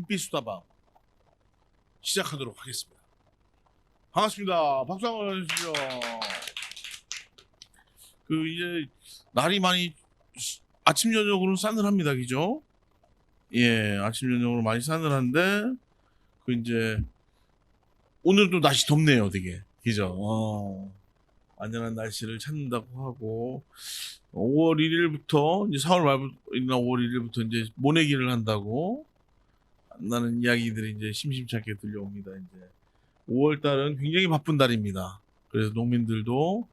은빛수다방 시작하도록 하겠습니다. 반갑습니다. 박수 한번 해주시죠. 이제 날이 많이 아침 저녁으로 싸늘합니다, 그죠? 예, 아침 저녁으로 많이 싸늘한데 이제 오늘도 날씨 덥네요, 되게, 그죠? 안전한 날씨를 찾는다고 하고 5월 1일부터 이제 4월 말이나 5월 1일부터 이제 모내기를 한다고 한다는 이야기들이 이제 심심찮게 들려옵니다. 이제 5월 달은 굉장히 바쁜 달입니다. 그래서 농민들도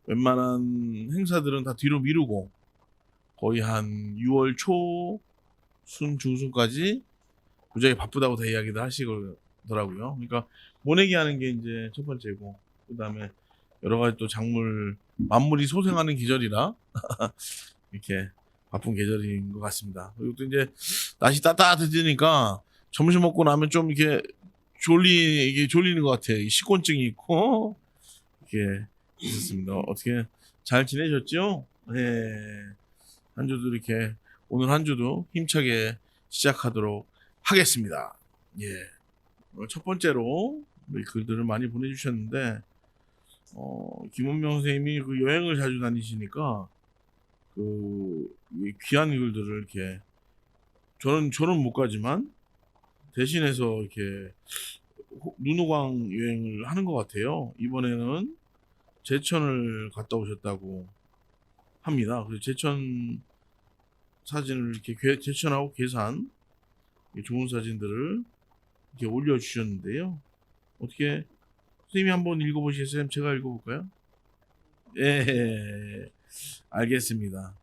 웬만한 행사들은 다 뒤로 미루고 거의 한 6월 초, 순, 중순까지 무지하게 바쁘다고 다 이야기들 하시더라고요. 그러니까 모내기 하는 게 이제 첫 번째고, 그 다음에 여러 가지 또 작물, 만물이 소생하는 계절이라 이렇게 바쁜 계절인 것 같습니다. 그리고 또 이제 날씨 따뜻해지니까 점심 먹고 나면 좀 이게 졸리는 것 같아요. 식곤증이 있고 이렇게 있었습니다. 어떻게 잘 지내셨죠? 네. 한 주도 이렇게 오늘 한 주도 힘차게 시작하도록 하겠습니다. 예. 오늘 첫 번째로 글들을 많이 보내주셨는데, 김원명 선생님이 여행을 자주 다니시니까 이 귀한 글들을 이렇게 저는 못 가지만 대신해서 이렇게 눈호강 여행을 하는 것 같아요. 이번에는 제천을 갔다 오셨다고 합니다. 그래서 제천 사진을 이렇게 제천하고 괴산 좋은 사진들을 이렇게 올려주셨는데요. 어떻게 선생님이 한번 읽어보시겠어요? 제가 읽어볼까요? 예, 알겠습니다.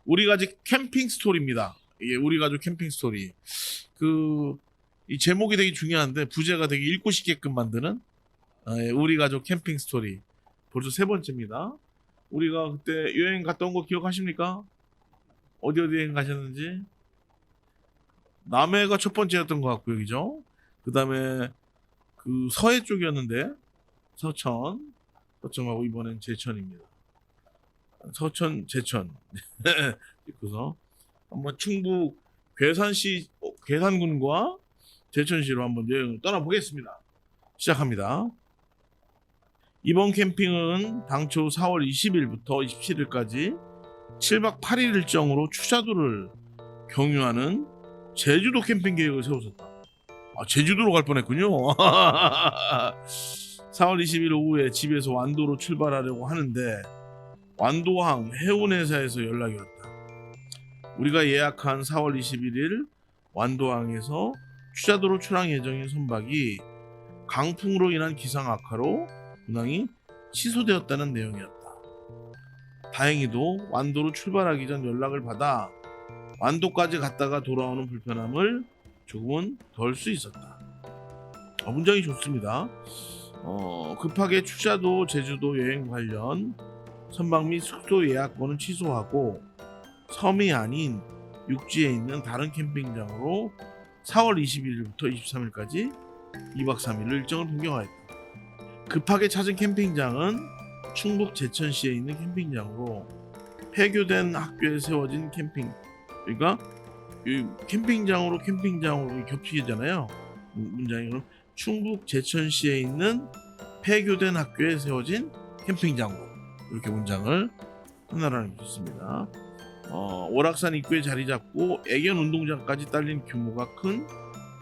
우리 가족 캠핑 스토리입니다. 예, 우리 가족 캠핑 스토리. 이 제목이 되게 중요한데 부제가 되게 읽고 싶게끔 만드는 예, 우리 가족 캠핑 스토리. 벌써 세 번째입니다. 우리가 그때 여행 갔다 온 거 기억하십니까? 어디 여행 가셨는지? 남해가 첫 번째였던 것 같고요, 그죠? 그 다음에 서해 쪽이었는데 서천하고 이번엔 제천입니다. 서천, 제천. 그래서 한번 충북 괴산군과 제천시로 한번 여행을 떠나보겠습니다. 시작합니다. 이번 캠핑은 당초 4월 20일부터 27일까지 7박 8일 일정으로 추자도를 경유하는 제주도 캠핑 계획을 세웠었다. 제주도로 갈 뻔했군요. 4월 20일 오후에 집에서 완도로 출발하려고 하는데 완도항 해운회사에서 연락이 왔다. 우리가 예약한 4월 21일 완도항에서 추자도로 출항 예정인 선박이 강풍으로 인한 기상 악화로 운항이 취소되었다는 내용이었다. 다행히도 완도로 출발하기 전 연락을 받아 완도까지 갔다가 돌아오는 불편함을 조금은 덜 수 있었다. 문장이 좋습니다. 급하게 추자도 제주도 여행 관련 선박 및 숙소 예약권은 취소하고 섬이 아닌 육지에 있는 다른 캠핑장으로 4월 21일부터 23일까지 2박 3일을 일정을 변경하였다. 급하게 찾은 캠핑장은 충북 제천시에 있는 캠핑장으로 폐교된 학교에 세워진 그러니까 이 캠핑장으로 겹치잖아요. 문장이 그럼 충북 제천시에 있는 폐교된 학교에 세워진 캠핑장으로 이렇게 문장을 하나라는 게 있습니다. 오락산 입구에 자리 잡고 애견 운동장까지 딸린 규모가 큰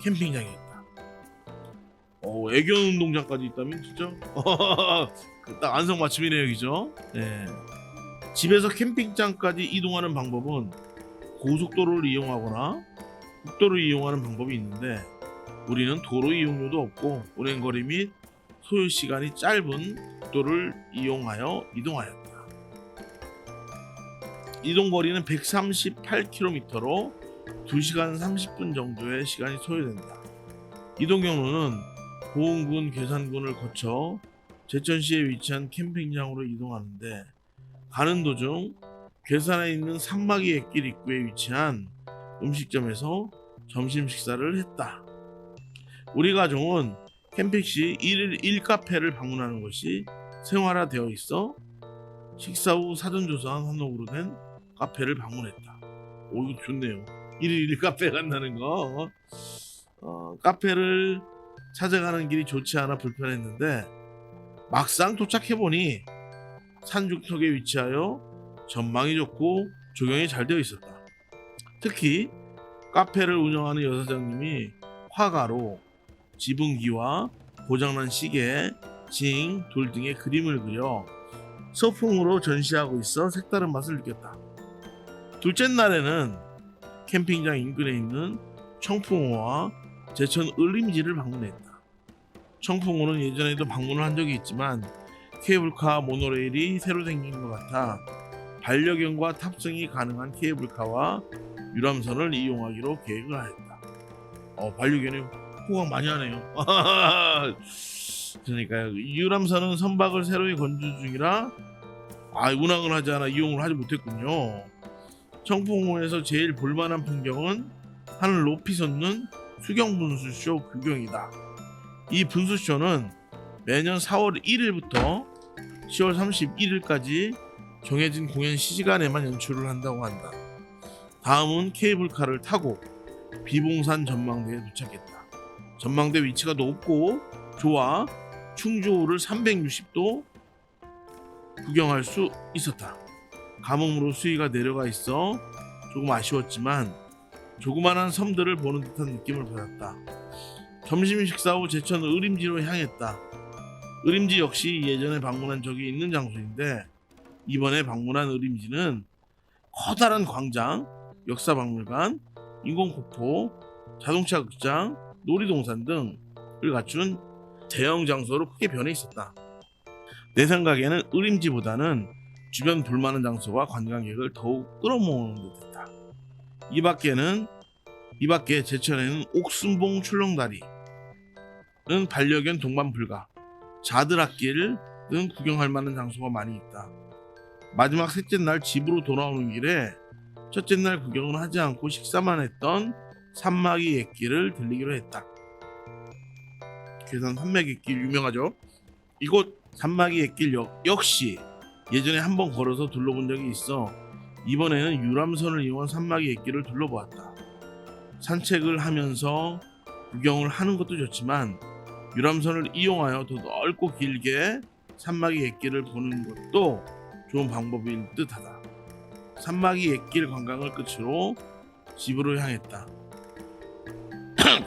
캠핑장이었다. 애견 운동장까지 있다면 진짜 딱 안성맞춤이네요, 그죠? 네. 집에서 캠핑장까지 이동하는 방법은 고속도로를 이용하거나 국도를 이용하는 방법이 있는데 우리는 도로 이용료도 없고 운행거리 및 소요 시간이 짧은 국도를 이용하여 이동하였다. 이동거리는 138km로 2시간 30분 정도의 시간이 소요된다. 이동 경로는 보은군, 괴산군을 거쳐 제천시에 위치한 캠핑장으로 이동하는데 가는 도중 괴산에 있는 산막이 갯길 입구에 위치한 음식점에서 점심 식사를 했다. 우리 가족은 캠핑 시 1일 1카페를 방문하는 것이 생활화되어 있어 식사 후 사전 조사한 한옥으로 된 카페를 방문했다. 이거 좋네요. 1일 1카페 간다는 거. 카페를 찾아가는 길이 좋지 않아 불편했는데 막상 도착해보니 산중턱에 위치하여 전망이 좋고 조경이 잘 되어 있었다. 특히 카페를 운영하는 여사장님이 화가로 지붕기와 고장난 시계, 징, 돌 등의 그림을 그려 소품으로 전시하고 있어 색다른 맛을 느꼈다. 둘째 날에는 캠핑장 인근에 있는 청풍호와 제천 을림지를 방문했다. 청풍호는 예전에도 방문을 한 적이 있지만 케이블카 모노레일이 새로 생긴 것 같아 반려견과 탑승이 가능한 케이블카와 유람선을 이용하기로 계획을 하였다. 반려견이 호강 많이 하네요. 그러니까요. 유람선은 선박을 새로이 건조 중이라 운항을 하지 않아 이용을 하지 못했군요. 청풍호에서 제일 볼만한 풍경은 하늘 높이 솟는 수경분수쇼 구경이다. 이 분수쇼는 매년 4월 1일부터 10월 31일까지 정해진 공연 시간에만 연출을 한다고 한다. 다음은 케이블카를 타고 비봉산 전망대에 도착했다. 전망대 위치가 높고 좋아 충주호를 360도 구경할 수 있었다. 가뭄으로 수위가 내려가 있어 조금 아쉬웠지만 조그만한 섬들을 보는 듯한 느낌을 받았다. 점심 식사 후 제천 을림지로 향했다. 을림지 역시 예전에 방문한 적이 있는 장소인데 이번에 방문한 을림지는 커다란 광장, 역사박물관, 인공폭포, 자동차 극장, 놀이동산 등을 갖춘 대형 장소로 크게 변해 있었다. 내 생각에는 을림지보다는 주변 볼만한 장소가 관광객을 더욱 끌어모으는 듯했다. 이 밖에 제천에는 옥순봉 출렁다리는 반려견 동반 불가, 자드락길 등 구경할 만한 장소가 많이 있다. 마지막 셋째 날 집으로 돌아오는 길에 첫째 날 구경은 하지 않고 식사만 했던 산마기 옛길을 들리기로 했다. 괴산 산마기 옛길 유명하죠. 이곳 산마기 옛길 역시 예전에 한번 걸어서 둘러본 적이 있어 이번에는 유람선을 이용한 산마기 옛길을 둘러보았다. 산책을 하면서 구경을 하는 것도 좋지만 유람선을 이용하여 더 넓고 길게 산마기 옛길을 보는 것도 좋은 방법일 듯하다. 산마기 옛길 관광을 끝으로 집으로 향했다.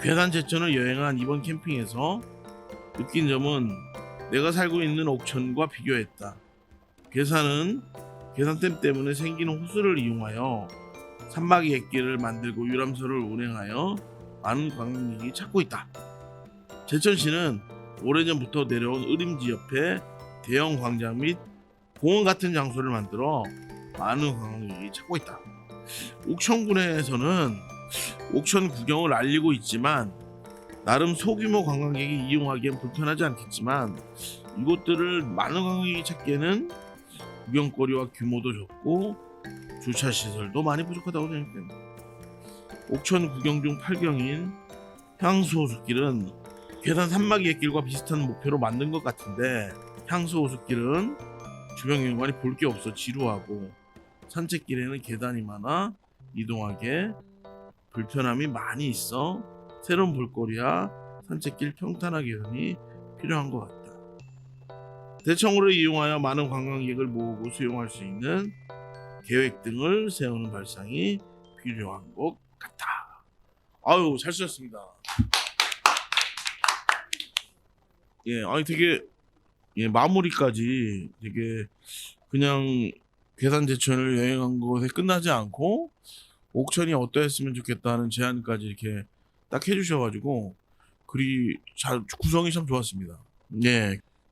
괴산 제천을 여행한 이번 캠핑에서 느낀 점은 내가 살고 있는 옥천과 비교했다. 괴산은 괴산댐 때문에 생기는 호수를 이용하여 산마기 옛길을 만들고 유람선을 운행하여 많은 관광객이 찾고 있다. 제천시는 오래전부터 내려온 을림지 옆에 대형 광장 및 공원 같은 장소를 만들어 많은 관광객이 찾고 있다. 옥천군에서는 옥천 구경을 알리고 있지만 나름 소규모 관광객이 이용하기엔 불편하지 않겠지만 이곳들을 많은 관광객이 찾기에는 구경거리와 규모도 적고 주차시설도 많이 부족하다고 생각됩니다. 옥천 구경 중 8경인 향수호숫길은 괴산 산마기 옛길과 비슷한 목표로 만든 것 같은데 향수호숫길은 주변 경관이 볼 게 없어 지루하고 산책길에는 계단이 많아 이동하기에 불편함이 많이 있어 새로운 볼거리와 산책길 평탄화 개선이 필요한 것 같다. 대청호를 이용하여 많은 관광객을 모으고 수용할 수 있는 계획 등을 세우는 발상이 필요한 것 같다. 아유, 잘 쓰셨습니다. 되게 마무리까지 되게 그냥 괴산 제천을 여행한 것에 끝나지 않고 옥천이 어떠했으면 좋겠다는 제안까지 이렇게 딱 해주셔가지고 글이 잘 구성이 참 좋았습니다.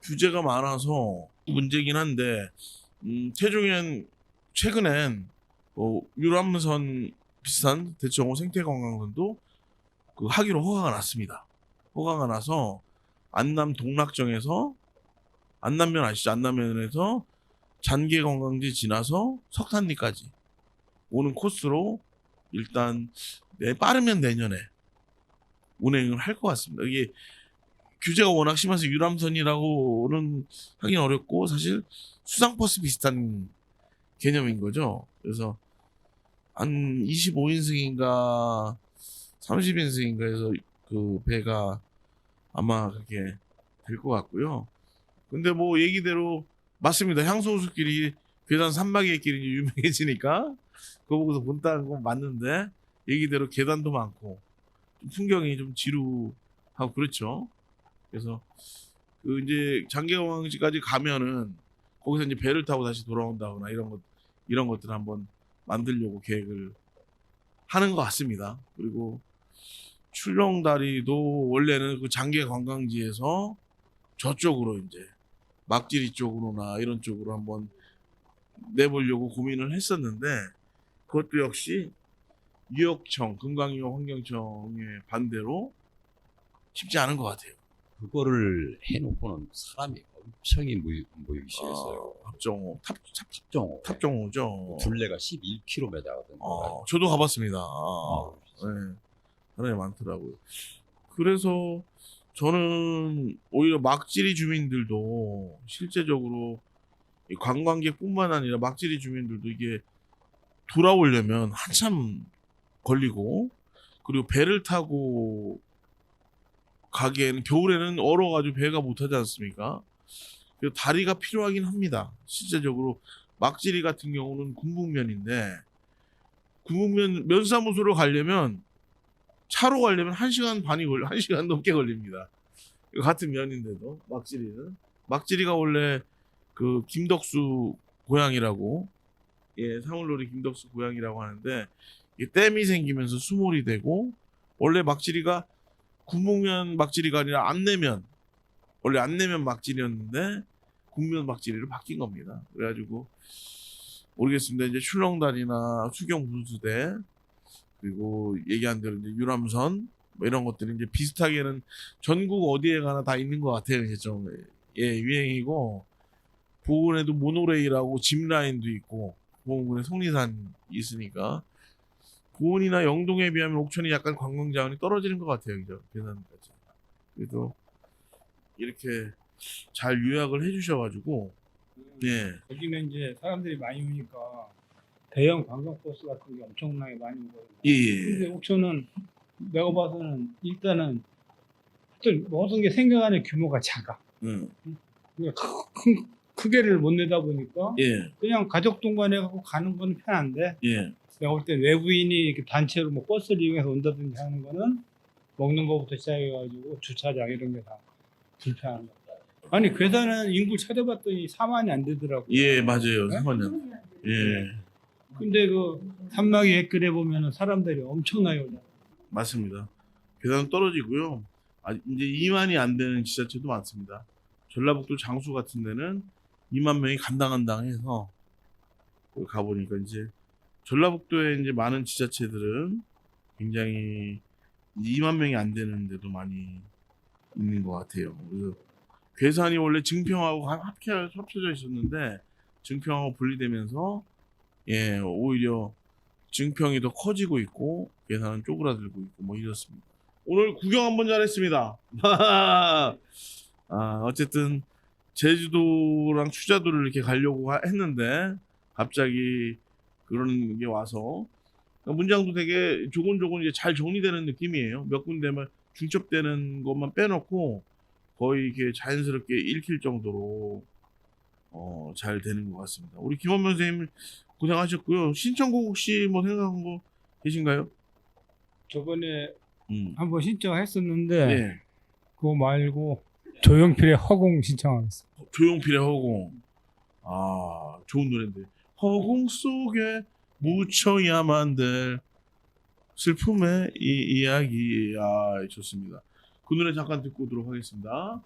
규제가 많아서 문제긴 한데 최종현 최근엔 유람선 비슷한 대청호 생태관광선도 하기로 허가가 났습니다. 허가가 나서 안남 동락정에서 안남면 아시죠? 안남면에서 잔개관광지 지나서 석탄리까지 오는 코스로 일단 빠르면 내년에 운행을 할 것 같습니다. 이게 규제가 워낙 심해서 유람선이라고는 하긴 어렵고 사실 수상버스 비슷한 개념인 거죠. 그래서 한 25인승인가 30인승인가 해서 그 배가 아마 그렇게 될 것 같고요. 근데 뭐 얘기대로 맞습니다. 향소호수길이 괴산 산막의 길이 유명해지니까 그거 보고서 본다는 건 맞는데 얘기대로 계단도 많고 좀 풍경이 좀 지루하고 그렇죠. 그래서 그 이제 장계왕지까지 가면은 거기서 이제 배를 타고 다시 돌아온다거나 이런 것들 한번 만들려고 계획을 하는 것 같습니다. 그리고 출렁다리도 원래는 그 장계 관광지에서 저쪽으로 이제 막지리 쪽으로나 이런 쪽으로 한번 내보려고 고민을 했었는데 그것도 역시 유역청, 금강유역 환경청의 반대로 쉽지 않은 것 같아요. 그거를 해놓고는 사람이 엄청이 모이기 시작했어요. 합정호, 탑정호. 탑정호죠. 둘레가 11km거든요. 저도 가봤습니다. 네. 사람이 많더라고요. 그래서 저는 오히려 막지리 주민들도 실제적으로 이 관광객뿐만 아니라 막지리 주민들도 이게 돌아오려면 한참 걸리고 그리고 배를 타고 가기에는 겨울에는 얼어가지고 배가 못하지 않습니까? 그래서 다리가 필요하긴 합니다. 실제적으로 막지리 같은 경우는 군북면인데 군북면 면사무소로 가려면 차로 가려면 1시간 넘게 걸립니다. 같은 면인데도 막지리가 원래 그 김덕수 고향이라고 사물놀이 김덕수 고향이라고 하는데 이게 댐이 생기면서 수몰이 되고 원래 막지리가 군북면 막지리가 아니라 안내면 원래 안내면 막지리였는데 국면 막지리로 바뀐 겁니다. 그래가지고 모르겠습니다. 이제 출렁다리나 수경분수대 그리고 얘기한 대로 이제 유람선 뭐 이런 것들이 이제 비슷하게는 전국 어디에 가나 다 있는 것 같아요. 이제 좀 유행이고 보은에도 모노레일하고 짚라인도 있고 보은군에 속리산이 있으니까 보은이나 영동에 비하면 옥천이 약간 관광 자원이 떨어지는 것 같아요. 그죠? 계산까지. 그래도 이렇게 잘 요약을 해주셔가지고 거기는 이제 사람들이 많이 오니까 대형 관광버스 같은 게 엄청나게 많이 오거든요. 근데 예. 옥천은 내가 봐서는 일단은 모든 게 생각하는 규모가 작아. 그러니까 크게를 못 내다 보니까 예. 그냥 가족 동반해 갖고 가는 건 편한데 예. 내가 볼 때 외부인이 이렇게 단체로 뭐 버스를 이용해서 온다든지 하는 거는 먹는 거부터 시작해가지고 주차장 이런 게 다 불편한 거. 아니 괴산은 인구 찾아봤더니 4만이 안 되더라고요. 예, 맞아요. 네? 3년. 예. 근데 그 산막이 댓글에 보면은 사람들이 엄청나게 올라. 맞습니다. 계산 떨어지고요. 이제 2만이 안 되는 지자체도 많습니다. 전라북도 장수 같은 데는 2만 명이 간당간당해서 가보니까 이제 전라북도에 이제 많은 지자체들은 굉장히 2만 명이 안 되는 데도 많이 있는 것 같아요. 그래서 괴산이 원래 증평하고 합쳐져 있었는데 증평하고 분리되면서 오히려 증평이 더 커지고 있고 괴산은 쪼그라들고 있고 뭐 이렇습니다. 오늘 구경 한번 잘했습니다. 어쨌든 제주도랑 추자도를 이렇게 가려고 했는데 갑자기 그런 게 와서 문장도 되게 조곤조곤 이제 잘 정리되는 느낌이에요. 몇 군데만 중첩되는 것만 빼놓고 거의 이렇게 자연스럽게 읽힐 정도로 잘 되는 것 같습니다. 우리 김원면 선생님 고생하셨고요. 신청곡 혹시 뭐 생각한 거 계신가요? 저번에 한번 신청했었는데 네. 그거 말고 조용필의 허공 신청하겠습니다. 조용필의 허공. 좋은 노래인데. 허공 속에 묻혀야만 될 슬픔의 이야기. 좋습니다. 그 노래 잠깐 듣고 오도록 하겠습니다.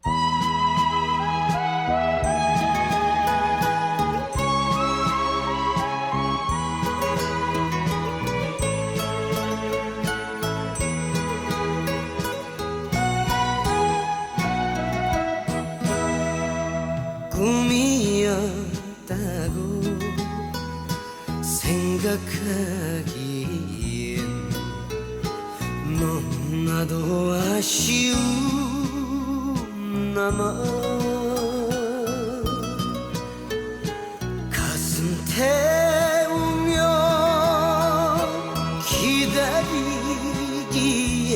꿈이었다고 생각하기엔 너무나도 아쉬운 나마 가슴 태우며 기다리기에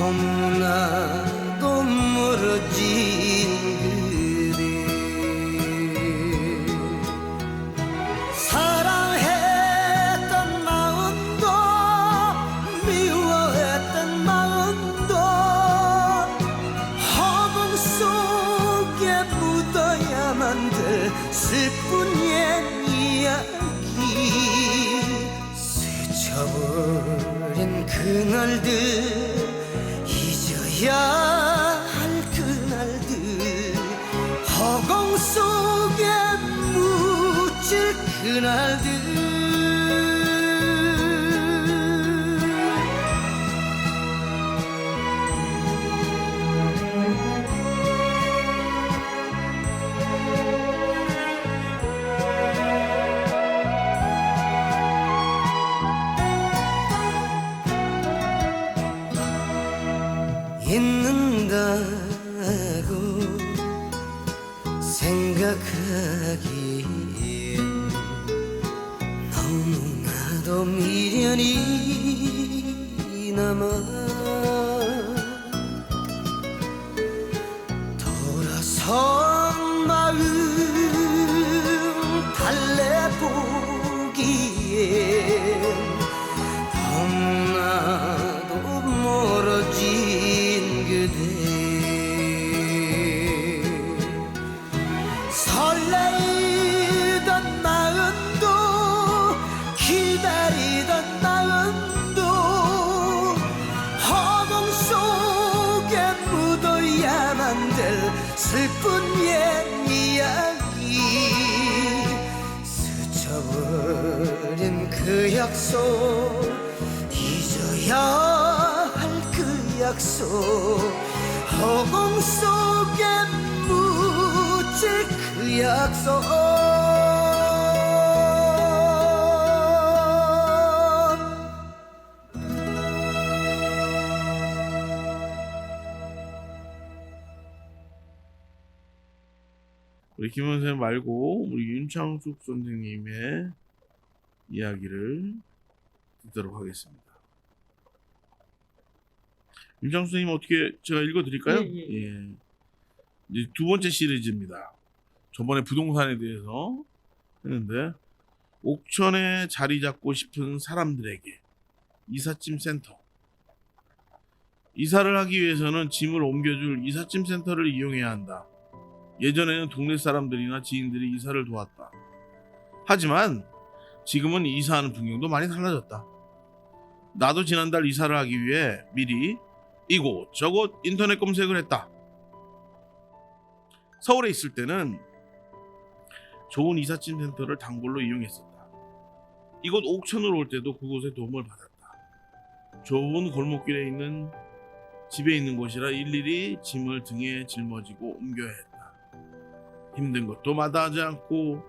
너무나도 멀어진 그대 사랑했던 마음도 미워했던 마음도 허공 속에 묻어야만 될 슬픈 옛 이야기 스쳐버린 그날들 잊어야 할 그날들 허공 속에 묻힐 그날들 잊는다고 생각하기엔 너무나도 미련이 남아 돌아선 마음 달래보기엔 너무나도 멀어진 그대 설레이던 마음도 기다리던 마음도 허공 속에 묻어야만 될 슬픈 옛 이야기 스쳐버린 그 약속 잊어야 할 그 약속 허공 속에 묻힐 그 약속 우리 김원 선생님 말고 우리 윤창숙 선생님의 이야기를 듣도록 하겠습니다. 윤창숙 선생님 어떻게 제가 읽어드릴까요? 예. 이제 두 번째 시리즈입니다. 저번에 부동산에 대해서 했는데 옥천에 자리 잡고 싶은 사람들에게 이삿짐 센터. 이사를 하기 위해서는 짐을 옮겨줄 이삿짐 센터를 이용해야 한다. 예전에는 동네 사람들이나 지인들이 이사를 도왔다. 하지만 지금은 이사하는 풍경도 많이 달라졌다. 나도 지난달 이사를 하기 위해 미리 이곳저곳 인터넷 검색을 했다. 서울에 있을 때는 좋은 이삿짐 센터를 단골로 이용했었다. 이곳 옥천으로 올 때도 그곳의 도움을 받았다. 좁은 골목길에 있는 집에 있는 곳이라 일일이 짐을 등에 짊어지고 옮겨야 했다. 힘든 것도 마다하지 않고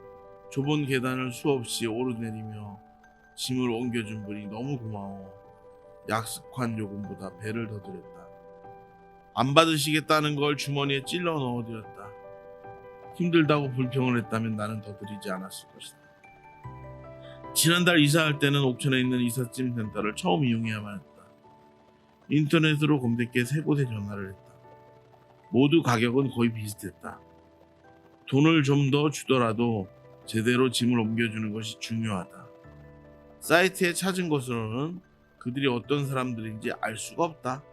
좁은 계단을 수없이 오르내리며 짐을 옮겨준 분이 너무 고마워 약속한 요금보다 배를 더 드렸다. 안 받으시겠다는 걸 주머니에 찔러 넣어드렸다. 힘들다고 불평을 했다면 나는 더 드리지 않았을 것이다. 지난달 이사할 때는 옥천에 있는 이삿짐 센터를 처음 이용해야만 했다. 인터넷으로 검색해 세 곳에 전화를 했다. 모두 가격은 거의 비슷했다. 돈을 좀 더 주더라도 제대로 짐을 옮겨주는 것이 중요하다. 사이트에 찾은 것으로는 그들이 어떤 사람들인지 알 수가 없다.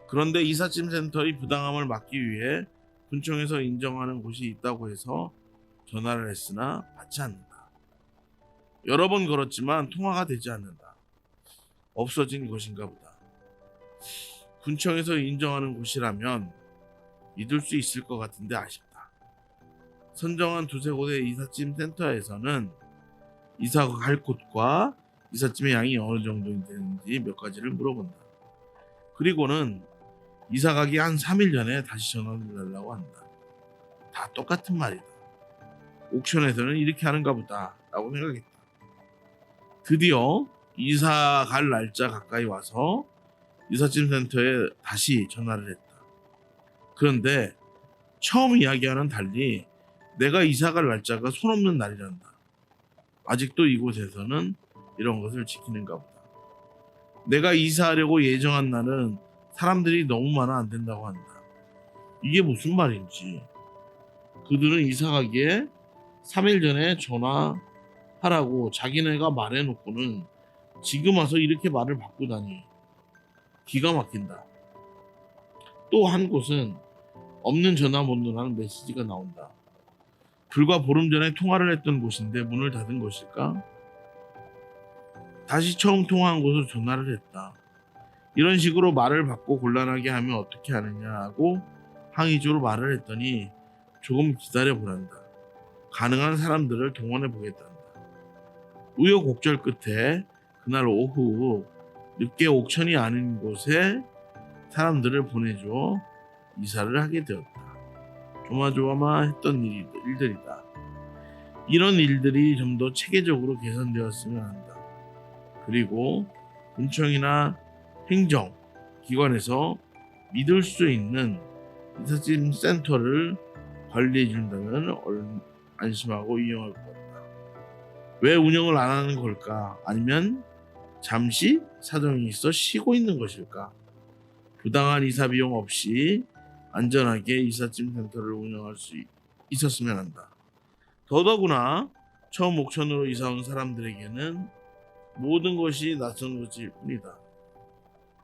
그런데 이삿짐 센터의 부당함을 막기 위해 군청에서 인정하는 곳이 있다고 해서 전화를 했으나 받지 않는다. 여러 번 걸었지만 통화가 되지 않는다. 없어진 것인가 보다. 군청에서 인정하는 곳이라면 믿을 수 있을 것 같은데 아쉽다. 선정한 두세 곳의 이삿짐 센터에서는 이사가 갈 곳과 이삿짐의 양이 어느 정도 되는지 몇 가지를 물어본다. 그리고는 이사 가기 한 3일 전에 다시 전화를 달라고 한다. 다 똑같은 말이다. 옥션에서는 이렇게 하는가 보다 라고 생각했다. 드디어 이사 갈 날짜 가까이 와서 이삿짐 센터에 다시 전화를 했다. 그런데 처음 이야기와는 달리 내가 이사 갈 날짜가 손 없는 날이란다. 아직도 이곳에서는 이런 것을 지키는가 보다. 내가 이사하려고 예정한 날은 사람들이 너무 많아 안 된다고 한다. 이게 무슨 말인지. 그들은 이사 가기에 3일 전에 전화하라고 자기네가 말해놓고는 지금 와서 이렇게 말을 바꾸다니 기가 막힌다. 또 한 곳은 없는 전화 못 누라는 메시지가 나온다. 불과 보름 전에 통화를 했던 곳인데 문을 닫은 것일까? 다시 처음 통화한 곳으로 전화를 했다. 이런 식으로 말을 바꿔 곤란하게 하면 어떻게 하느냐고 항의조로 말을 했더니 조금 기다려보란다. 가능한 사람들을 동원해 보겠단다. 우여곡절 끝에 그날 오후 늦게 옥천이 아닌 곳에 사람들을 보내줘 이사를 하게 되었다. 조마조마했던 일들이다. 이런 일들이 좀 더 체계적으로 개선되었으면 한다. 그리고 군청이나 행정 기관에서 믿을 수 있는 이삿짐 센터를 관리해 준다면 안심하고 이용할 것 같다. 왜 운영을 안 하는 걸까? 아니면 잠시 사정이 있어 쉬고 있는 것일까? 부당한 이사 비용 없이 안전하게 이삿짐 센터를 운영할 수 있었으면 한다. 더더구나 처음 옥천으로 이사 온 사람들에게는 모든 것이 낯선 것일 뿐이다.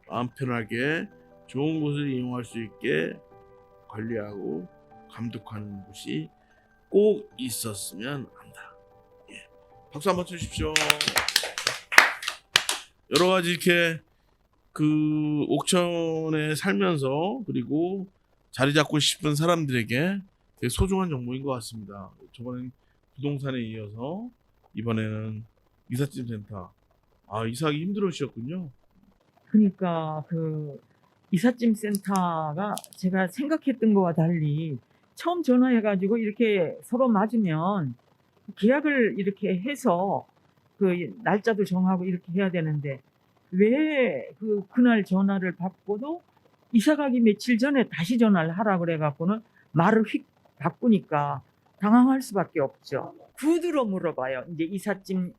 마음 편하게 좋은 곳을 이용할 수 있게 관리하고 감독하는 곳이 꼭 있었으면 한다. 예. 박수 한번 쳐주십시오. 여러 가지 이렇게 그 옥천에 살면서 그리고 자리 잡고 싶은 사람들에게 되게 소중한 정보인 것 같습니다. 저번엔 부동산에 이어서 이번에는 이삿짐 센터. 아, 이사하기 힘들으셨군요. 그러니까 그 이삿짐 센터가 제가 생각했던 거와 달리 처음 전화해가지고 이렇게 서로 맞으면 계약을 이렇게 해서 그 날짜도 정하고 이렇게 해야 되는데 왜 그날 전화를 받고도 이사 가기 며칠 전에 다시 전화를 하라 그래갖고는 말을 휙 바꾸니까 당황할 수밖에 없죠. 구두로 물어봐요. 이제 이삿짐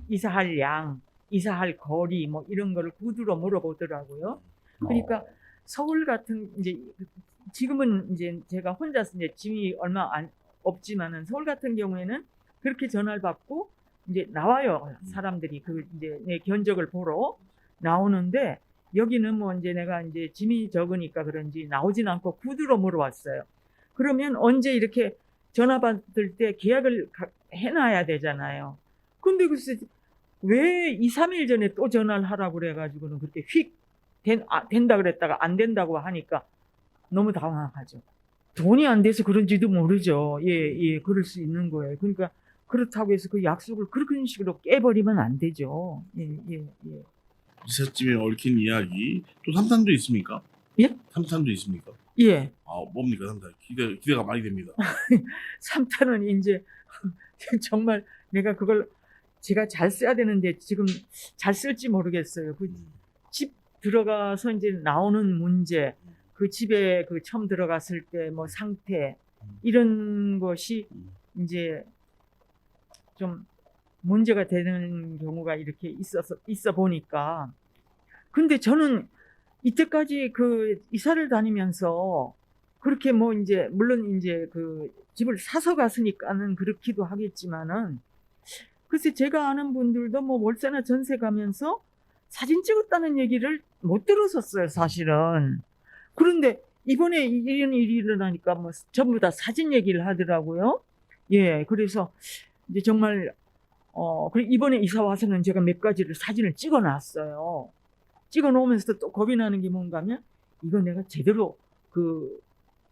이사할 양, 이사할 거리 뭐 이런 거를 구두로 물어보더라고요. 그러니까 서울 같은 이제 지금은 이제 제가 혼자서 이제 짐이 얼마 없지만은 서울 같은 경우에는 그렇게 전화를 받고 이제 나와요. 사람들이 이제 내 견적을 보러 나오는데 여기는 뭐 이제 내가 이제 짐이 적으니까 그런지 나오진 않고 구두로 물어왔어요. 그러면 언제 이렇게 전화 받을 때 계약을 해놔야 되잖아요. 근데 글쎄 왜 2, 3일 전에 또 전화를 하라고 그래가지고는 그렇게 휙 된다 그랬다가 안 된다고 하니까 너무 당황하죠. 돈이 안 돼서 그런지도 모르죠. 예, 그럴 수 있는 거예요. 그러니까 그렇다고 해서 그 약속을 그런 식으로 깨버리면 안 되죠. 예. 이삿짐에 얽힌 이야기. 또 3탄도 있습니까? 예? 3탄도 있습니까? 예. 아, 뭡니까 3탄? 기대가 많이 됩니다. 3탄은 이제 정말 내가 그걸 제가 잘 써야 되는데 지금 잘 쓸지 모르겠어요. 그 집 들어가서 이제 나오는 문제, 그 집에 처음 들어갔을 때 뭐 상태 이런 것이 이제 좀 문제가 되는 경우가 이렇게 있어 보니까. 근데 저는 이때까지 그 이사를 다니면서 그렇게 뭐 이제 물론 이제 그 집을 사서 갔으니까는 그렇기도 하겠지만은 글쎄 제가 아는 분들도 뭐 월세나 전세 가면서 사진 찍었다는 얘기를 못 들었었어요, 사실은. 그런데 이번에 이런 일이 일어나니까 뭐 전부 다 사진 얘기를 하더라고요. 예, 그래서 이제 정말 그리고 이번에 이사 와서는 제가 몇 가지를 사진을 찍어 놨어요. 찍어 놓으면서 또 겁이 나는 게 뭔가 하면 이거 내가 제대로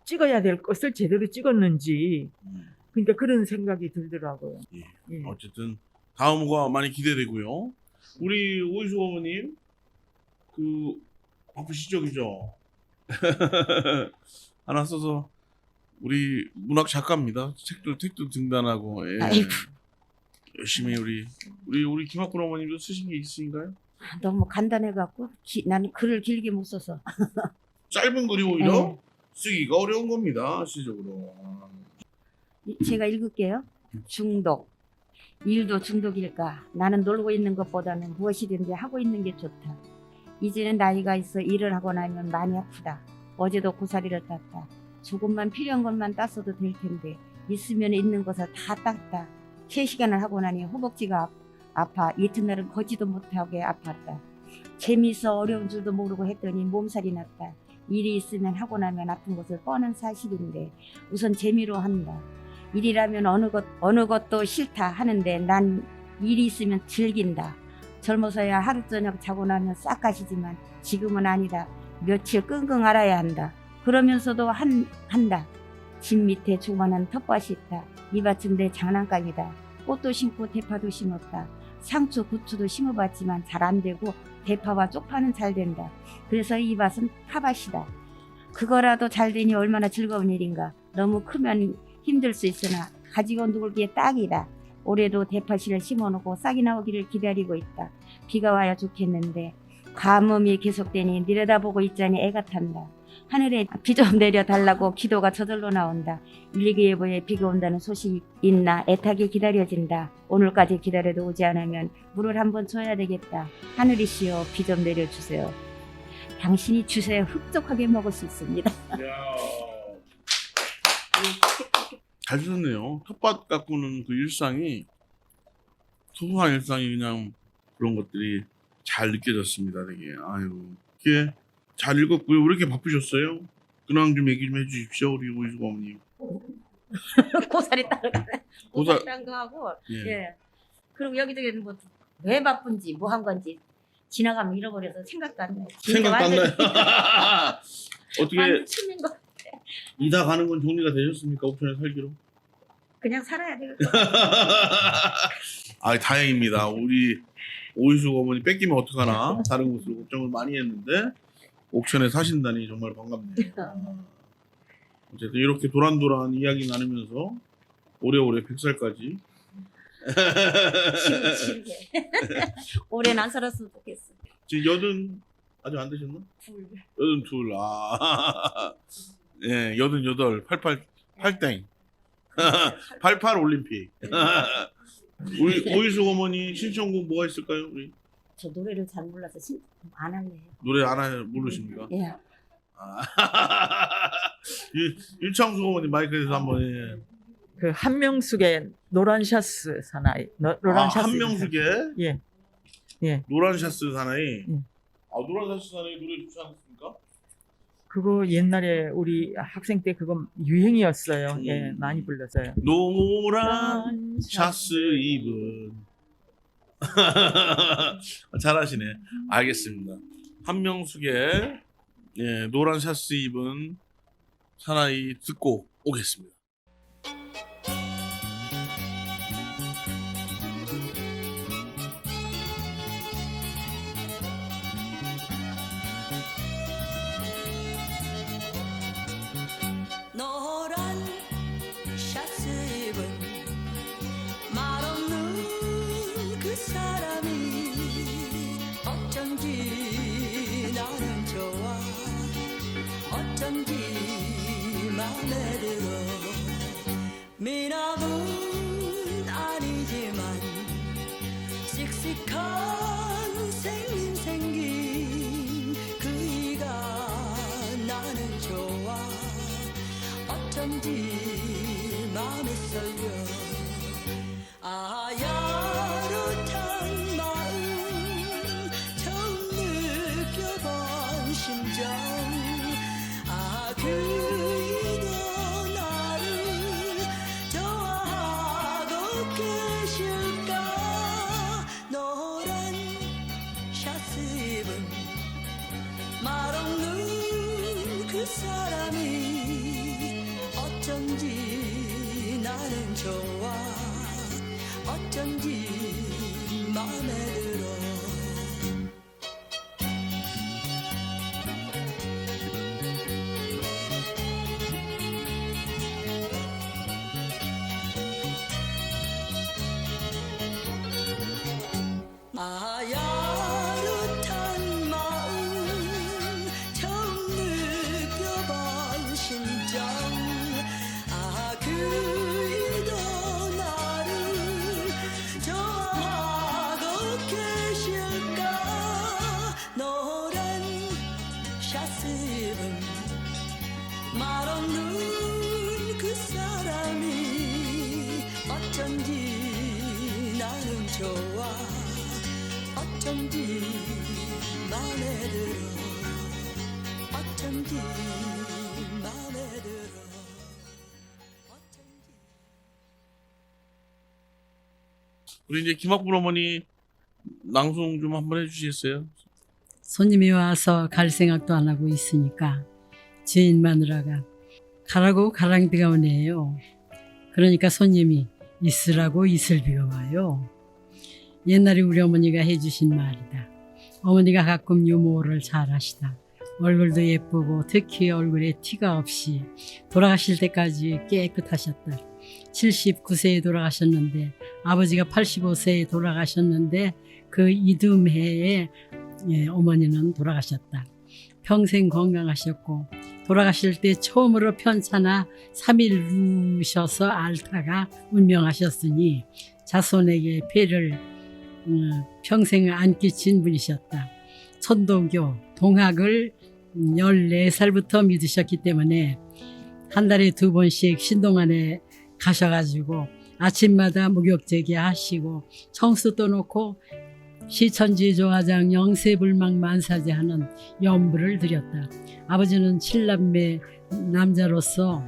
찍어야 될 것을 제대로 찍었는지 그러니까 그런 생각이 들더라고요. 예. 어쨌든 다음과 많이 기대되고요. 우리 오이수 어머님 바쁘시죠, 그죠? 하나 써서 우리 문학 작가입니다. 책도 등단하고 열심히 우리 김학군 어머님도 쓰신 게 있으신가요? 너무 간단해갖고 나는 글을 길게 못 써서. 짧은 글이 오히려 쓰기가 어려운 겁니다, 실적으로. 제가 읽을게요. 중독. 일도 중독일까? 나는 놀고 있는 것보다는 무엇이든지 하고 있는 게 좋다. 이제는 나이가 있어 일을 하고 나면 많이 아프다. 어제도 고사리를 땄다. 조금만 필요한 것만 땄어도 될 텐데 있으면 있는 것을 다 땄다. 3시간을 하고 나니 허벅지가 아파 이튿날은 걷지도 못하게 아팠다. 재미있어 어려운 줄도 모르고 했더니 몸살이 났다. 일이 있으면 하고 나면 아픈 것을 뻔한 사실인데 우선 재미로 한다. 일이라면 어느 것도 싫다 하는데 난 일이 있으면 즐긴다. 젊어서야 하루 저녁 자고 나면 싹 가시지만 지금은 아니다. 며칠 끙끙 앓아야 한다. 그러면서도 한다. 집 밑에 조그만한 텃밭이 있다. 이 밭은 내 장난감이다. 꽃도 심고 대파도 심었다. 상추, 고추도 심어봤지만 잘 안 되고 대파와 쪽파는 잘 된다. 그래서 이 밭은 파밭이다. 그거라도 잘 되니 얼마나 즐거운 일인가. 너무 크면 힘들 수 있으나 가지고 놀기에 딱이다. 올해도 대파씨를 심어놓고 싹이 나오기를 기다리고 있다. 비가 와야 좋겠는데 가뭄이 계속되니 내려다보고 있자니 애가 탄다. 하늘에 비 좀 내려달라고 기도가 저절로 나온다. 일기예보에 비가 온다는 소식이 있나 애타게 기다려진다. 오늘까지 기다려도 오지 않으면 물을 한번 줘야 되겠다. 하늘이시여 비 좀 내려주세요. 당신이 주셔야 흡족하게 먹을 수 있습니다. 잘 쓰셨네요. 텃밭 가꾸는 그 일상이 소소한 일상이 그냥 그런 것들이 잘 느껴졌습니다. 되게 아유 이게 잘 읽었고요. 왜 이렇게 바쁘셨어요? 근황 좀 얘기 좀 해주십시오. 우리 오이수 어머님. 고사리 따러 가네. 고사리 딴 거 하고 예. 예. 그리고 여기저기 뭐 왜 바쁜지 뭐 한 건지 지나가면 잃어버려서 생각도 안 나요. 생각도 안 나요. 어떻게 완전 춤인 거 이사 가는 건 정리가 되셨습니까? 옥천에 살기로? 그냥 살아야 돼요. 아 다행입니다. 우리 오이수 어머니 뺏기면 어떡하나 다른 곳으로 걱정을 많이 했는데 옥천에 사신다니 정말 반갑네요. 어쨌든 이렇게 도란도란 이야기 나누면서 오래오래 100살까지 길게. 오래는 안 살았으면 좋겠어. 지금 80 아직 안 되셨나? 82. 아. 예, 88, 88, 8땡. 88 올림픽. 우리 오이수 어머니 신청곡 뭐가 있을까요? 우리 저 노래를 잘 몰라서 안 할래요. 노래 안 모르십니까? 예. 아. 윤창수 어머니 마이크에서 한번 예. 그 한명숙의 노란 샤스 사나이. 노란 샤스. 한명숙의 예. 예. 노란 샤스 사나이. 음. 아 노란 샤스 사나이 노래 좋지 않습니까? 그거 옛날에 우리 학생 때 그거 유행이었어요. 예, 많이 불렀어요. 노란 샤스 입은 잘하시네. 알겠습니다. 한명숙의 예, 노란 샤스 입은 사나이 듣고 오겠습니다. 노란 샤츠 입은 말없는 그 사람이 어쩐지 나는 좋아 어쩐지 맘에 들어 미남은 아니지만 씩씩한 생긴 생긴 그이가 나는 좋아 어쩐지 맘에 썰려 야릇한 마음 처음 느껴본 심정 그이도 나를 좋아하고 계실까 노란 샤츠 입은 말없는 그 사람이 어쩐지 나는 좋아 어쩐지 맘에 들어 야릇한 마음 처음 느껴본 심정 그이도 나를 좋아하고 계실까 말없는 그 사람이 어쩐지 나는 좋아 어쩐지 맘에 들어 어쩐지 맘에 들어 어쩐지 우리 이제 김학분 어머니 낭송 좀 한번 해주시겠어요? 손님이 와서 갈 생각도 안 하고 있으니까 주인 마누라가 가라고 가랑비가 오네요. 그러니까 손님이 있으라고 이슬비가 와요. 옛날에 우리 어머니가 해주신 말이다. 어머니가 가끔 유머를 잘 하시다. 얼굴도 예쁘고 특히 얼굴에 티가 없이 돌아가실 때까지 깨끗하셨다. 79세에 돌아가셨는데 아버지가 85세에 돌아가셨는데 그 이듬해에 어머니는 돌아가셨다. 평생 건강하셨고 돌아가실 때 처음으로 편찮아 3일 누우셔서 앓다가 운명하셨으니 자손에게 폐를 평생 안 끼친 분이셨다. 천도교, 동학을 14살부터 믿으셨기 때문에 한 달에 2번씩 신동안에 가셔가지고 아침마다 목욕제기 하시고 청수 떠놓고 시천지 조화장 영세불망 만사제 하는 염불을 드렸다. 아버지는 7남매 남자로서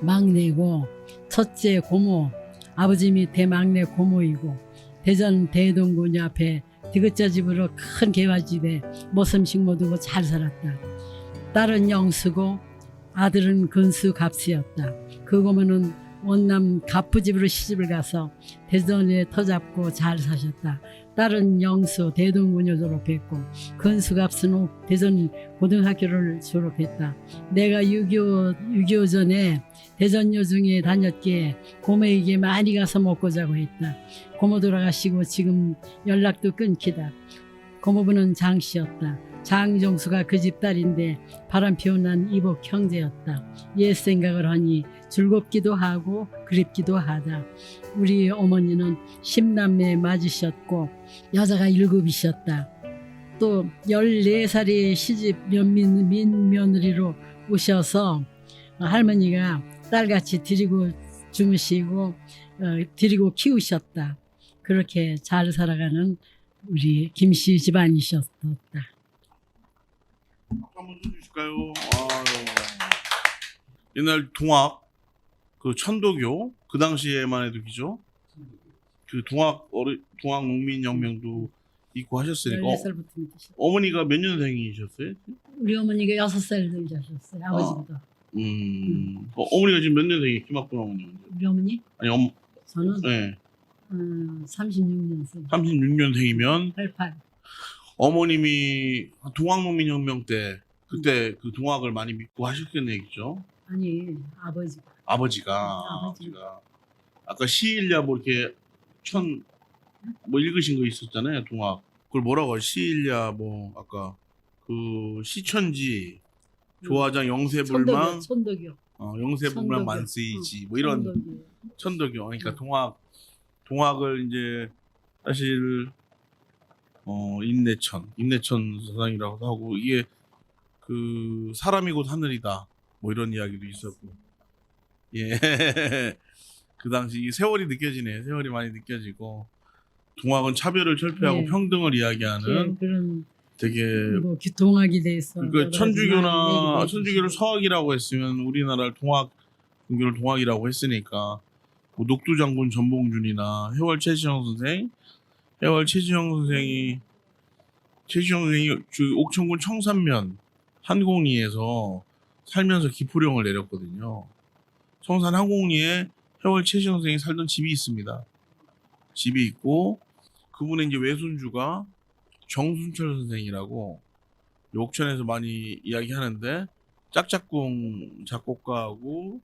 막내고 첫째 고모, 아버지 밑에 막내 고모이고 대전 대동군 앞에 디귿자집으로 큰 개화집에 모섬식 못 두고 잘 살았다. 딸은 영수고 아들은 근수 갑수였다. 그 고모는 원남 갑부집으로 시집을 가서 대전에 터잡고 잘 사셨다. 딸은 영수 대동군을 졸업했고 근수갑수는 대전 고등학교를 졸업했다. 내가 6.25 전에 대전 여중에 다녔기에 고모에게 많이 가서 먹고 자고 했다. 고모 돌아가시고 지금 연락도 끊기다. 고모부는 장씨였다. 장정수가 그 집 딸인데 바람 피어난 이복 형제였다. 옛 생각을 하니 즐겁기도 하고 그립기도 하다. 우리 어머니는 10남매 맞으셨고 여자가 7이셨다. 또 14살에 시집 며느리로 오셔서 할머니가 딸같이 드리고 주무시고 드리고 키우셨다. 그렇게 잘 살아가는 우리 김씨 집안이셨다. 한번 해주실까요? 옛날 동학 그 천도교 그 당시에만 해도 기죠. 그 동학 농민혁명도 있고 하셨으니까 14살부터 믿으셨다. 어머니가 몇 년생이셨어요? 우리 어머니가 6살 들자셨어요. 아버지보다. 어머니가 지금 몇 년생이에요? 김학분 어머니. 우리 어머니? 아니 저는 네. 36년생. 36년생이면 88. 어머님이 동학농민혁명 때 그때 그 동학을 많이 믿고 하셨겠네 얘기죠. 아니 아버지가. 아버지가 아까 시일야 뭐 이렇게 뭐 읽으신 거 있었잖아요. 동학 그걸 뭐라고 하죠? 시일야 뭐 아까 그 시천지 조화장 영세불망 천도교. 영세불망 천도교. 만세이지 뭐 이런 천도교. 그러니까 동학을 이제 사실 임내천 사상이라고도 하고 이게 그 사람이 곧 하늘이다 뭐 이런 이야기도 있었고 예 그 당시 이 세월이 느껴지네. 세월이 많이 느껴지고 동학은 차별을 철폐하고 네. 평등을 이야기하는 그런 되게 뭐 동학에 대해서 그러니까 천주교를 서학이라고 했으면 우리나라를 동학 종교를 동학이라고 했으니까 뭐 녹두장군 전봉준이나 해월 최지영 선생이 옥천군 청산면 한곡리에서 살면서 기포령을 내렸거든요. 청산 한곡리에 해월 최지영 선생이 살던 집이 있습니다. 집이 있고 그분의 이제 외손주가 정순철 선생이라고 옥천에서 많이 이야기하는데 짝짝꿍 작곡가하고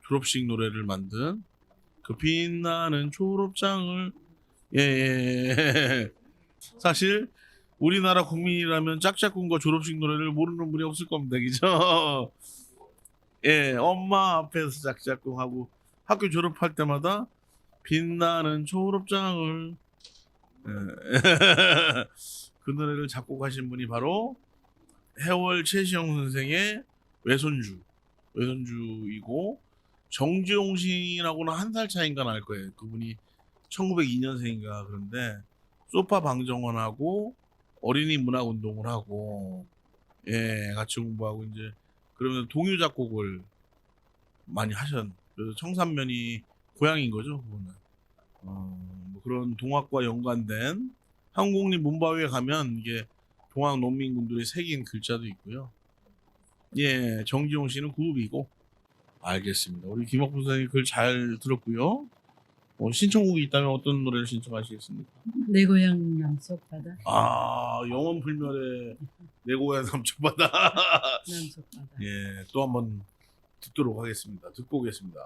졸업식 노래를 만든 그 빛나는 졸업장을 사실 우리나라 국민이라면 짝짝꿍과 졸업식 노래를 모르는 분이 없을 겁니다. 그죠? 예, 엄마 앞에서 짝짝꿍하고 학교 졸업할 때마다 빛나는 졸업장을 그 노래를 작곡하신 분이 바로 해월 최시영 선생의 외손주 외손주이고 정지용 씨하고는 한 살 차이인가 날 거예요. 그분이 1902년생인가 그런데 소파 방정원하고 어린이 문학 운동을 하고 예 같이 공부하고 이제 그러면 동요 작곡을 많이 그래서 청산면이 고향인 거죠 그분은. 뭐 그런 동학과 연관된 한국립 문화회에 가면 이게 동학 농민군들이 새긴 글자도 있고요. 예, 정지용 씨는 그룹이고. 알겠습니다. 우리 김학부 선생님 글 잘 들었고요. 신청곡이 있다면 어떤 노래를 신청하시겠습니까? 내 고향 남쪽바다. 영원 불멸의 내 고향 남쪽바다. 남쪽바다. 예, 또 한번 듣도록 하겠습니다. 듣고 오겠습니다.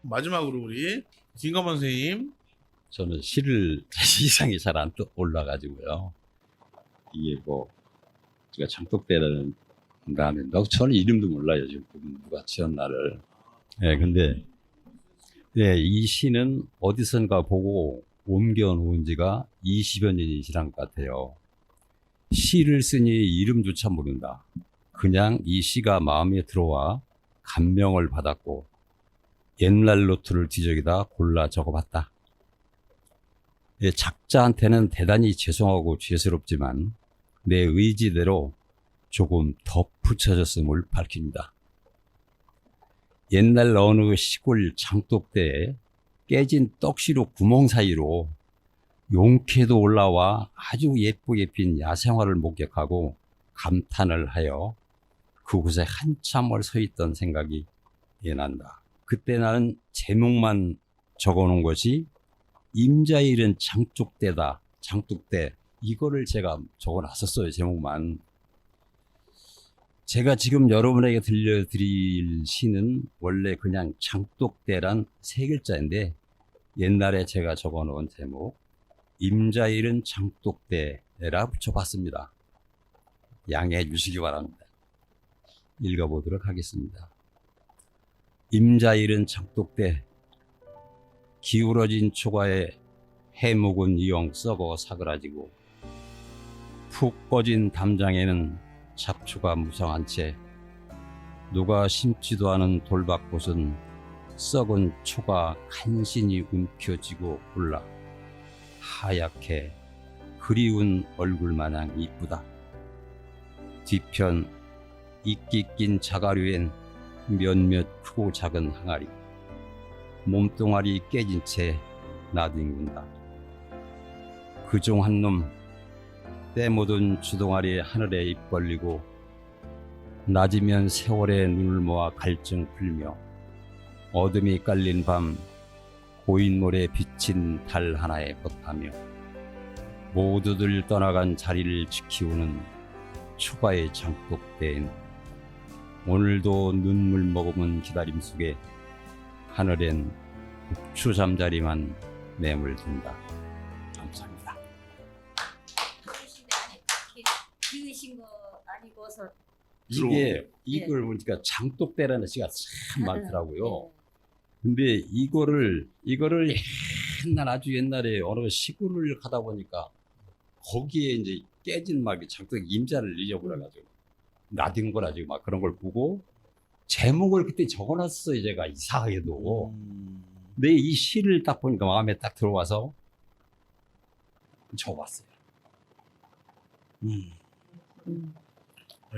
마지막으로 우리 김감원 선생님. 저는 시를 시상이 잘 안 올라가지고요. 이게 뭐 제가 장독대라는 다음에 저는 이름도 몰라요. 지금 누가 지었나를. 예, 근데 이 시는 어디선가 보고 옮겨 놓은 지가 20여 년이 지난 것 같아요. 시를 쓰니 이름조차 모른다. 그냥 이 시가 마음에 들어와 감명을 받았고 옛날 노트를 뒤적이다 골라 적어봤다. 작자한테는 대단히 죄송하고 죄스럽지만 내 의지대로 조금 덧붙여졌음을 밝힙니다. 옛날 어느 시골 장독대에 깨진 떡시루 구멍 사이로 용케도 올라와 아주 예쁘게 핀 야생화를 목격하고 감탄을 하여 그곳에 한참을 서 있던 생각이 난다. 그때 나는 제목만 적어놓은 것이 임자일은 장독대다. 장독대. 이거를 제가 적어놨었어요. 제목만. 제가 지금 여러분에게 들려드릴 시는 원래 그냥 장독대란 3글자인데 옛날에 제가 적어놓은 제목 임자일은 장독대라 붙여봤습니다. 양해해 주시기 바랍니다. 읽어보도록 하겠습니다. 임자일은 장독대 기울어진 초가에 해묵은 이영 썩어 사그라지고 푹 꺼진 담장에는 잡초가 무성한 채 누가 심지도 않은 돌밭꽃은 썩은 초가 간신히 움켜쥐고 올라 하얗게 그리운 얼굴 마냥 이쁘다. 뒤편 이끼 낀 자가류엔 몇몇 크고 작은 항아리 몸뚱아리 깨진 채 나뒹군다. 그중 한 놈 때 묻은 주동아리 하늘에 입 벌리고 낮이면 세월에 눈을 모아 갈증 풀며 어둠이 깔린 밤 고인물에 비친 달 하나에 뻗하며 모두들 떠나간 자리를 지키우는 초가의 장독대엔 오늘도 눈물 머금은 기다림 속에 하늘엔 국추 잠자리만 매물든다. 감사합니다. 지으신 거 아니고서 이걸 보니까 장독대라는 시가 참 많더라고요. 근데 이거를 아주 옛날에 어느 시골을 가다 보니까 거기에 이제 깨진 막 장독 임자를 잊어버려가지고 나딘 거라지고 막 그런 걸 보고 제목을 그때 적어놨어요. 제가 이상하게도. 근데 이 시를 딱 보니까 마음에 딱 들어와서 적어봤어요.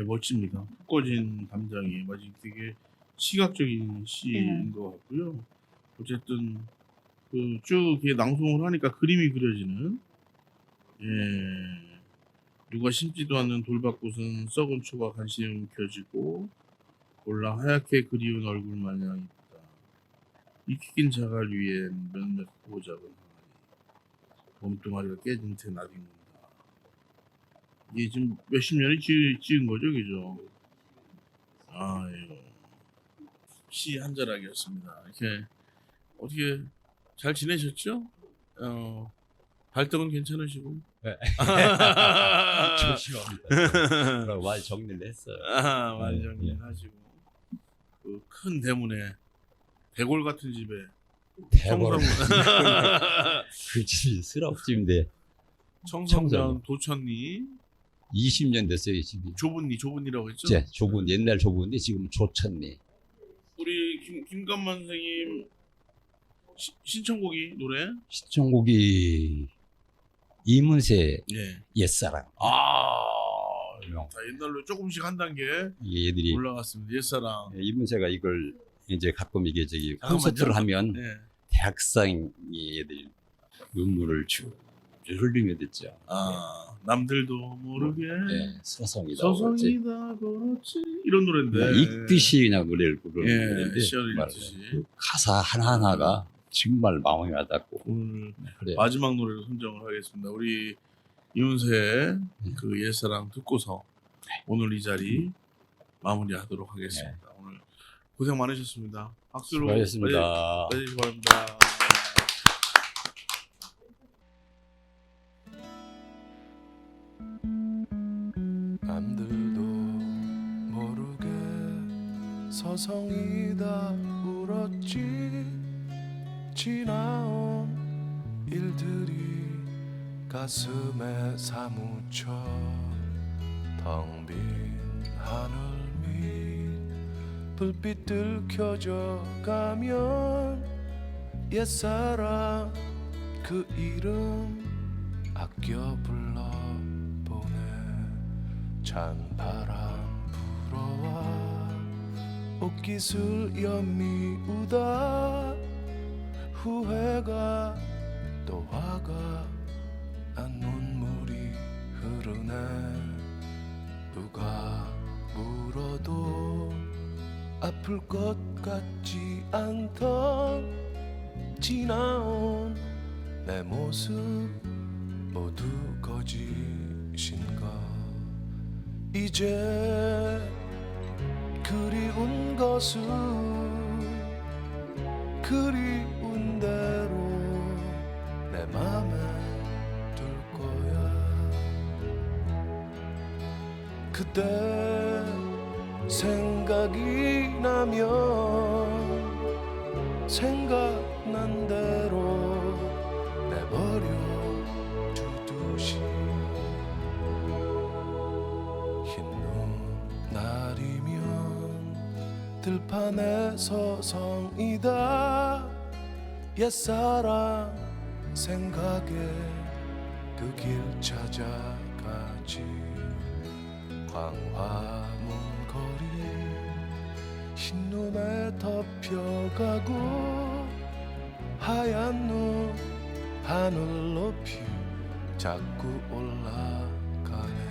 멋집니다. 푹 꺼진 담장이 마치 되게 시각적인 시인 것 같고요. 어쨌든 그 쭉 낭송을 하니까 그림이 그려지는 누가 심지도 않는 돌밭꽃은 썩은 초가 간신히 움켜쥐고 올라 하얗게 그리운 얼굴 마냥 이쁘다. 이끼 낀 자갈 위엔 몇몇 크고 작은 항아리 몸뚱아리가 깨진 채 나뒹군다. 이게 지금 몇십 년이 지은 거죠, 그죠? 아유, 시 한자락이었습니다. 이렇게 어떻게 잘 지내셨죠? 발등은 괜찮으시고? 네. 조심합니다. 많이 정리를 했어요. 많이 정리를 하시고 그 큰 대문에 대골 같은 집에 대골 그 집이 스럽집인데 청성면 도천리 20년 됐어요. 이 집이. 좁은리라고 했죠? 네, 좁은 옛날 좁은데 지금 조천리. 우리 김감만 선생님 신청곡이 노래? 신청곡이 이문세 옛사랑. 자, 옛날로 조금씩 한 단계 얘들이 올라갔습니다. 옛사랑. 이문세가 이걸 이제 가끔 이게 저기 잠깐만요. 콘서트를 하면 네. 대학생이 애들이 눈물을 쭉 흘리며 듣죠. 남들도 모르게 서성이다. 그렇지 이런 노래인데 읽듯이 그냥 노래를 부르는 노래인데 시를 읽듯이 그 가사 하나하나가 정말 마음에 와닿고 오늘 그래요. 마지막 노래로 선정을 하겠습니다. 우리 이문세의 그 옛사랑 듣고서 오늘 이 자리 마무리하도록 하겠습니다. 오늘 고생 많으셨습니다. 박수로 수고하셨습니다. 맞아주시기 바랍니다. 남들도 모르게 서성이다 울었지. 지나온 일들이 가슴에 사무쳐 텅 빈 하늘 밑 불빛들 켜져 가면 옛사랑 그 이름 아껴 불러보네. 찬바람 불어와 옷깃을 연미우다 후회가 또 화가 난 눈물이 흐르네. 누가 물어도 아플 것 같지 않던 지나온 내 모습 모두 거짓인가. 이제 그리운 것은 그리운 대로 내 맘에 둘 거야. 그때 생각이 나면 생각난 대로 내버려 두듯이. 흰눈 날이면 들판에 서성이다 옛사랑 생각에 그 길 찾아가지. 광화문 거리 흰눈에 덮여가고 하얀 눈 하늘 높이 자꾸 올라가네.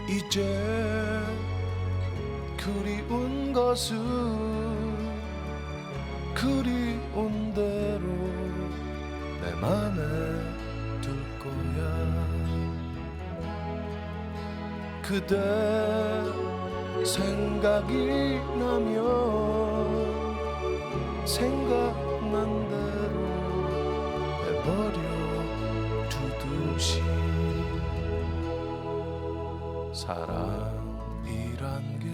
이제 그리운 것은 그리운 대로 내 맘에 둘 거야. 그대 생각이 나면 생각난 대로 내버려 두듯이. 사랑이란 게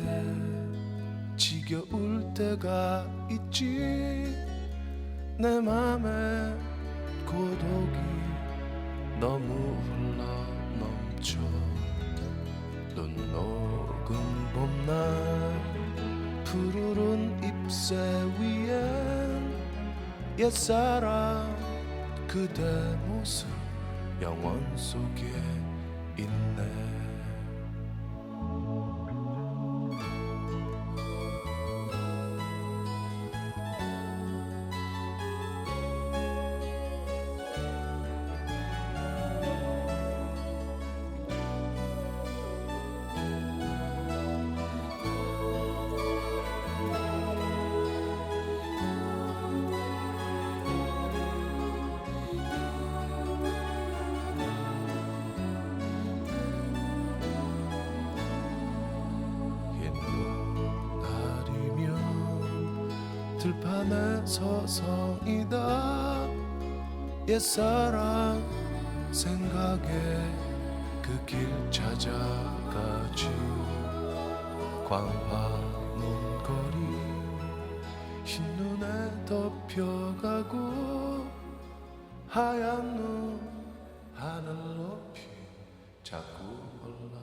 지겨울 때가 있지. 내 맘에 고독이 너무 흘러 넘쳐. 눈 녹은 봄날 푸르른 잎새 위엔 옛사랑 그대 모습 영원 속에 있네. 들판에 서성이다 옛사랑 생각에 그 길 찾아가지. 광화문 거리 흰눈에 덮여가고 하얀 눈 하늘 높이 자꾸 올라